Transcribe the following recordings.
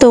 2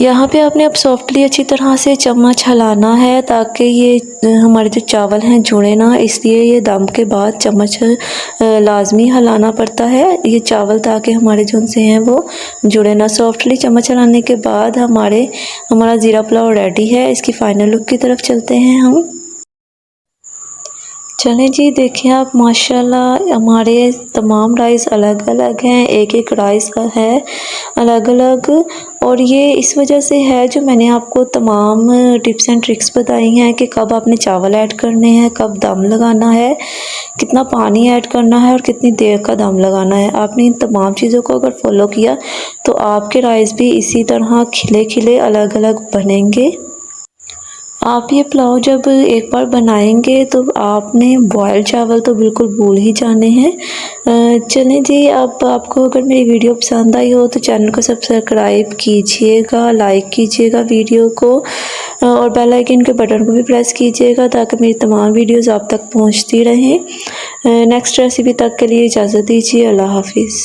यहाँ पे आपने अब सॉफ्टली अच्छी तरह से चम्मच हिलाना है ताकि ये हमारे जो चावल हैं जुड़े ना, इसलिए ये दम के बाद चम्मच लाजमी हिलाना पड़ता है ये चावल, ताकि हमारे जो उनसे हैं वो जुड़े ना। सॉफ्टली चम्मच हिलाने के बाद हमारा ज़ीरा पुलाव रेडी है। इसकी फ़ाइनल लुक की तरफ चलते हैं हम। चलें जी, देखें आप माशाल्लाह हमारे तमाम राइस अलग अलग हैं, एक एक राइस का है अलग अलग, और ये इस वजह से है जो मैंने आपको तमाम टिप्स एंड ट्रिक्स बताई हैं कि कब आपने चावल ऐड करने हैं, कब दम लगाना है, कितना पानी ऐड करना है और कितनी देर का दम लगाना है। आपने इन तमाम चीज़ों को अगर फॉलो किया तो आपके राइस भी इसी तरह खिले खिले अलग अलग बनेंगे। आप ये पुलाव जब एक बार बनाएंगे तो आपने बॉयल चावल तो बिल्कुल भूल ही जाने हैं। चलें जी, अब आपको अगर मेरी वीडियो पसंद आई हो तो चैनल को सब्सक्राइब कीजिएगा, लाइक कीजिएगा वीडियो को, और बेल आइकन के बटन को भी प्रेस कीजिएगा ताकि मेरी तमाम वीडियोस आप तक पहुंचती रहें। नेक्स्ट रेसिपी तक के लिए इजाज़त दीजिए। अल्लाह हाफिज़।